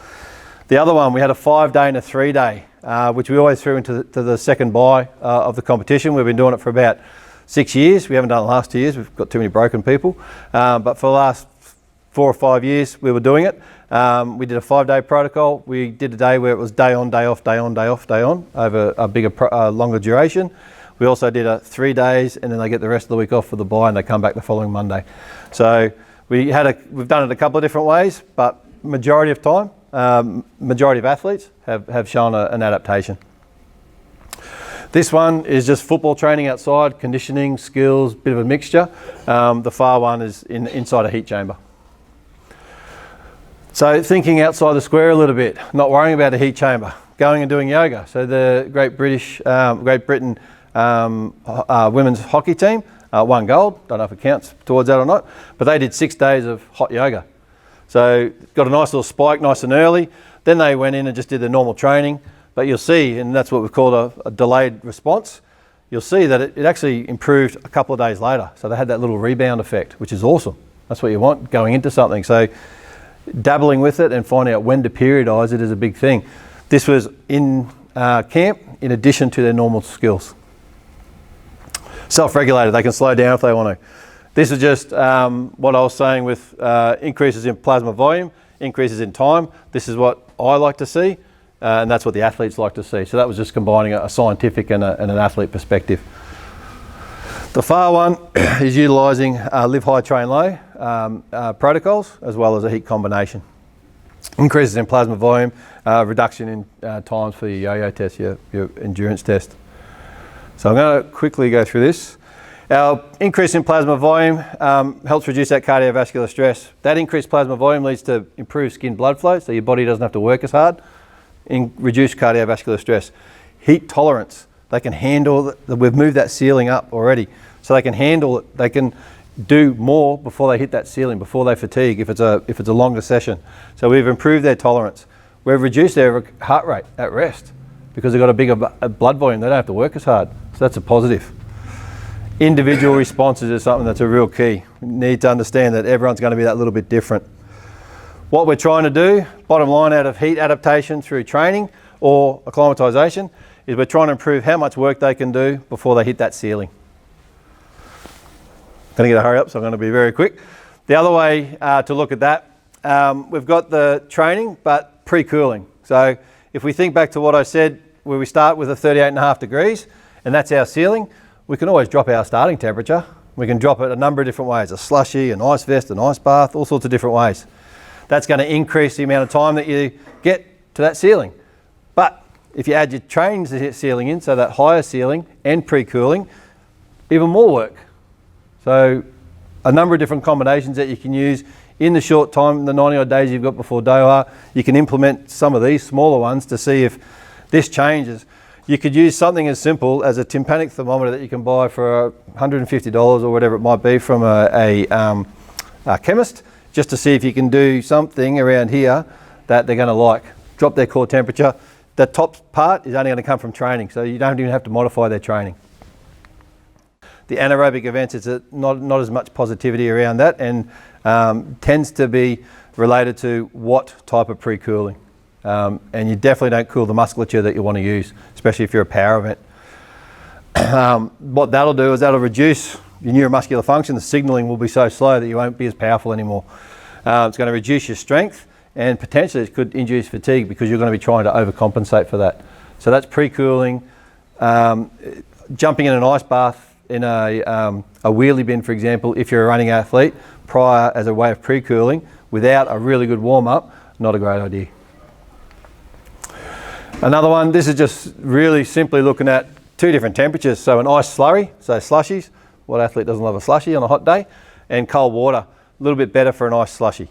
The other one, we had a 5-day and a 3-day, which we always threw into the second buy of the competition. We've been doing it for about 6 years. We haven't done it the last 2 years. We've got too many broken people. But for the last 4 or 5 years, we were doing it. We did a 5-day protocol. We did a day where it was day on, day off, day on, day off, day on, over a bigger, longer duration. We also did a 3 days, and then they get the rest of the week off for the bye, and they come back the following Monday. So we've done it a couple of different ways, but majority of time, majority of athletes have shown an adaptation. This one is just football training outside, conditioning, skills, bit of a mixture. The far one is inside a heat chamber. So thinking outside the square a little bit, not worrying about a heat chamber, going and doing yoga. So the Great Britain women's hockey team won gold. Don't know if it counts towards that or not, but they did 6 days of hot yoga. So got a nice little spike, nice and early. Then they went in and just did the normal training. But you'll see, and that's what we call a delayed response, you'll see that it actually improved a couple of days later. So they had that little rebound effect, which is awesome. That's what you want going into something. So dabbling with it and finding out when to periodise it is a big thing. This was in camp in addition to their normal skills. Self-regulated, they can slow down if they want to. This is just what I was saying with increases in plasma volume, increases in time. This is what I like to see, and that's what the athletes like to see. So that was just combining a scientific and an athlete perspective. The far one is utilising live high, train low protocols, as well as a heat combination. Increases in plasma volume, reduction in times for your yo-yo test, your endurance test. So I'm going to quickly go through this. Our increase in plasma volume helps reduce that cardiovascular stress. That increased plasma volume leads to improved skin blood flow, so your body doesn't have to work as hard. Reduced cardiovascular stress. Heat tolerance. They can handle, we've moved that ceiling up already, so they can handle it. They can do more before they hit that ceiling, before they fatigue, if it's a longer session. So we've improved their tolerance. We've reduced their heart rate at rest because they've got a bigger blood volume. They don't have to work as hard. So that's a positive. Individual responses is something that's a real key. We need to understand that everyone's going to be that little bit different. What we're trying to do, bottom line, out of heat adaptation through training or acclimatization, is we're trying to improve how much work they can do before they hit that ceiling. Going to get a hurry up, so I'm going to be very quick. The other way to look at that, we've got the training, but pre-cooling. So if we think back to what I said, where we start with a 38.5 degrees, and that's our ceiling, we can always drop our starting temperature. We can drop it a number of different ways, a slushy, an ice vest, an ice bath, all sorts of different ways. That's going to increase the amount of time that you get to that ceiling. But if you add your training ceiling in, so that higher ceiling and pre-cooling, even more work. So a number of different combinations that you can use in the short time, the 90 odd days you've got before Doha. You can implement some of these smaller ones to see if this changes. You could use something as simple as a tympanic thermometer that you can buy for $150 or whatever it might be from a chemist, just to see if you can do something around here that they're going to like. Drop their core temperature. The top part is only going to come from training, so you don't even have to modify their training. The anaerobic events, it's not as much positivity around that, and tends to be related to what type of pre-cooling. And you definitely don't cool the musculature that you want to use, especially if you're a power event. What that'll do is that'll reduce your neuromuscular function, the signalling will be so slow that you won't be as powerful anymore. It's going to reduce your strength, and potentially it could induce fatigue because you're going to be trying to overcompensate for that. So that's pre-cooling. Jumping in an ice bath in a wheelie bin, for example, if you're a running athlete, prior as a way of pre-cooling without a really good warm-up, not a great idea. Another one, this is just really simply looking at two different temperatures. So an ice slurry, so slushies, what athlete doesn't love a slushie on a hot day, and cold water, a little bit better for an ice slushie.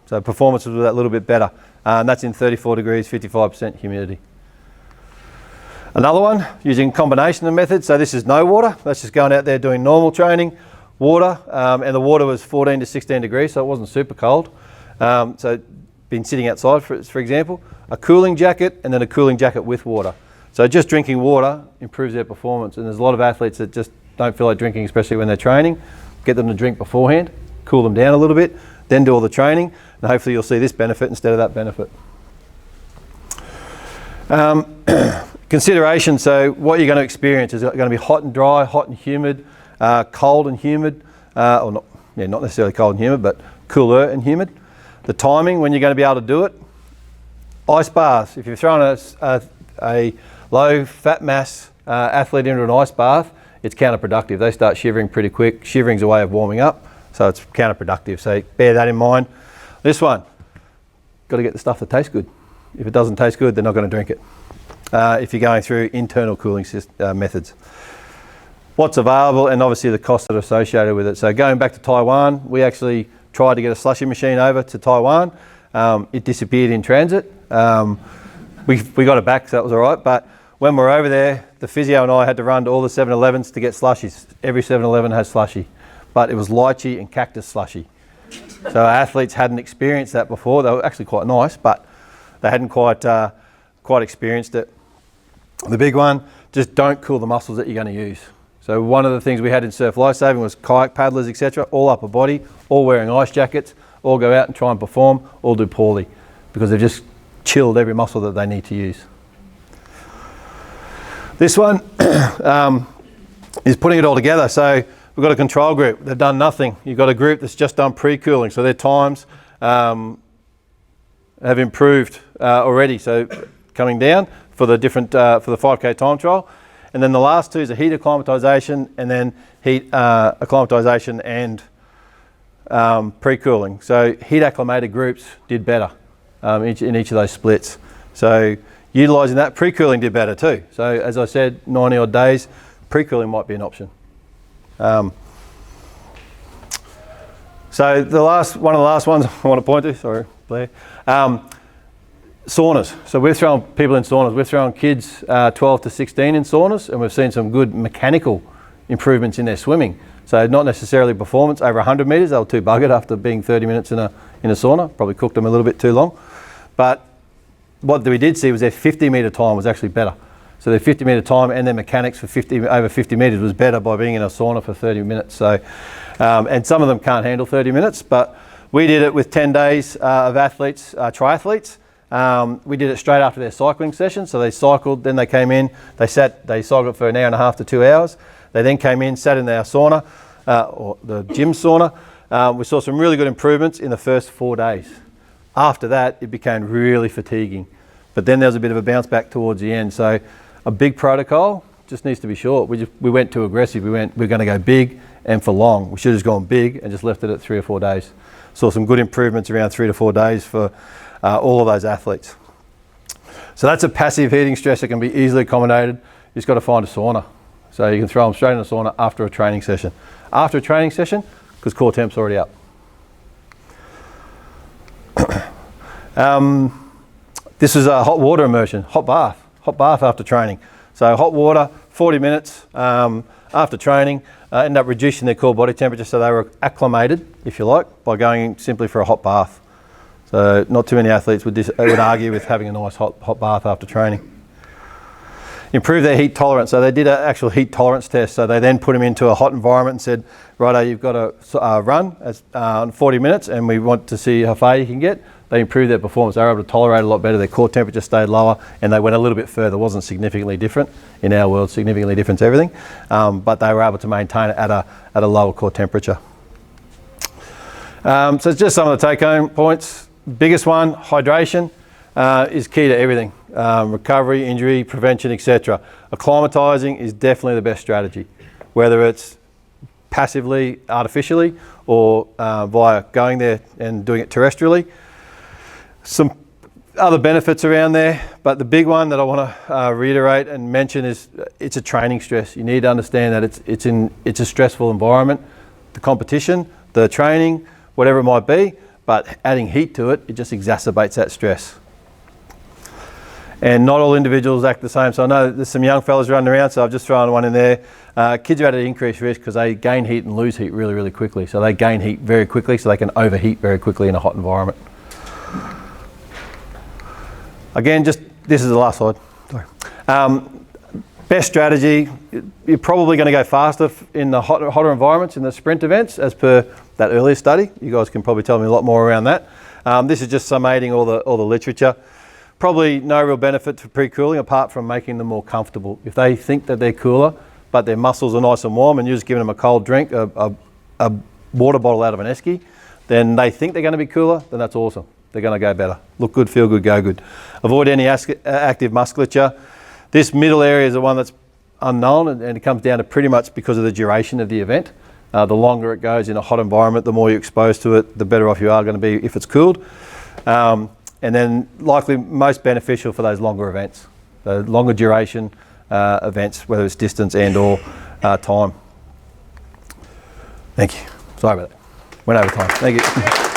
So performance was a little bit better. And that's in 34 degrees, 55% humidity. Another one, using combination of methods. So this is no water. That's just going out there doing normal training. Water, and the water was 14 to 16 degrees, so it wasn't super cold. So been sitting outside, for example. A cooling jacket, and then a cooling jacket with water. So just drinking water improves their performance. And there's a lot of athletes that just don't feel like drinking, especially when they're training. Get them to drink beforehand, cool them down a little bit, then do all the training, and hopefully you'll see this benefit instead of that benefit. Consideration, so what you're going to experience is going to be hot and dry, hot and humid, cold and humid, or not necessarily cold and humid, but cooler and humid. The timing, when you're going to be able to do it. Ice baths, if you're throwing a low fat mass athlete into an ice bath, it's counterproductive. They start shivering pretty quick. Shivering's a way of warming up, so it's counterproductive. So bear that in mind. This one, got to get the stuff that tastes good. If it doesn't taste good, they're not going to drink it. If you're going through internal cooling methods. What's available, and obviously the costs that are associated with it. So going back to Taiwan, we actually tried to get a slushie machine over to Taiwan. It disappeared in transit. We got it back, so that was all right. But when we were over there, the physio and I had to run to all the 7-Elevens to get slushies. Every 7-Eleven has slushie, but it was lychee and cactus slushie. So our athletes hadn't experienced that before. They were actually quite nice, but they hadn't quite experienced it. The big one, just don't cool the muscles that you're going to use. So one of the things we had in surf lifesaving was kayak paddlers, etc., all upper body, all wearing ice jackets, all go out and try and perform, all do poorly because they've just chilled every muscle that they need to use. This one is putting it all together. So we've got a control group. They've done nothing. You've got a group that's just done pre-cooling. So their times have improved already. So coming down for the different for the 5K time trial. And then the last two is a heat acclimatization, and then heat acclimatization and pre-cooling. So heat acclimated groups did better in each of those splits. So utilising that, pre-cooling did better too. So as I said, 90 odd days, pre-cooling might be an option. So one of the last ones I want to point to, sorry, Blair, saunas. So we're throwing people in saunas. We're throwing kids 12 to 16 in saunas, and we've seen some good mechanical improvements in their swimming. So not necessarily performance over 100 metres. They were too buggered after being 30 minutes in a sauna. Probably cooked them a little bit too long. But what we did see was their 50-metre time was actually better. So their 50-metre time and their mechanics for over 50 metres was better by being in a sauna for 30 minutes. So, and some of them can't handle 30 minutes, but we did it with 10 days of athletes, triathletes. We did it straight after their cycling session. So they cycled, then they came in, they cycled for an hour and a half to 2 hours. They then came in, sat in their sauna, or the gym sauna. We saw some really good improvements in the first 4 days. After that, it became really fatiguing. But then there was a bit of a bounce back towards the end. So a big protocol just needs to be short. We went too aggressive. We're going to go big and for long. We should have just gone big and just left it at 3 or 4 days. Saw some good improvements around 3 to 4 days for all of those athletes. So that's a passive heating stress that can be easily accommodated. You just got to find a sauna. So you can throw them straight in a sauna after a training session. After a training session, because core temp's already up. This is a hot water immersion, hot bath after training. So hot water, 40 minutes after training, ended up reducing their core body temperature, so they were acclimated, if you like, by going simply for a hot bath. So not too many athletes would argue with having a nice hot bath after training. improve their heat tolerance. So they did an actual heat tolerance test. So they then put them into a hot environment and said, righto, you've got to run on 40 minutes and we want to see how far you can get. They improved their performance. They were able to tolerate a lot better. Their core temperature stayed lower and they went a little bit further. It wasn't significantly different. In our world, significantly different to everything. But they were able to maintain it at a lower core temperature. So it's just some of the take-home points. Biggest one, hydration, is key to everything. Recovery, injury, prevention, etc. Acclimatizing is definitely the best strategy, whether it's passively, artificially, or via going there and doing it terrestrially. Some other benefits around there, but the big one that I want to reiterate and mention is it's a training stress. You need to understand that it's a stressful environment. The competition, the training, whatever it might be, but adding heat to it, it just exacerbates that stress. And not all individuals act the same. So I know there's some young fellas running around, so I've just thrown one in there. Kids are at an increased risk because they gain heat and lose heat really, really quickly. So they gain heat very quickly, so they can overheat very quickly in a hot environment. Again, this is the last slide. Sorry. Best strategy, you're probably going to go faster in the hotter environments, in the sprint events, as per that earlier study. You guys can probably tell me a lot more around that. This is just summating all the literature. Probably no real benefit for pre-cooling apart from making them more comfortable. If they think that they're cooler, but their muscles are nice and warm and you're just giving them a cold drink, a water bottle out of an esky, then they think they're going to be cooler, then that's awesome. They're going to go better. Look good, feel good, go good. Avoid any active musculature. This middle area is the one that's unknown and it comes down to pretty much because of the duration of the event. The longer it goes in a hot environment, the more you're exposed to it, the better off you are going to be if it's cooled. And then likely most beneficial for those longer events, the longer duration events, whether it's distance and or time. Thank you. Sorry about that. Went over time. Thank you.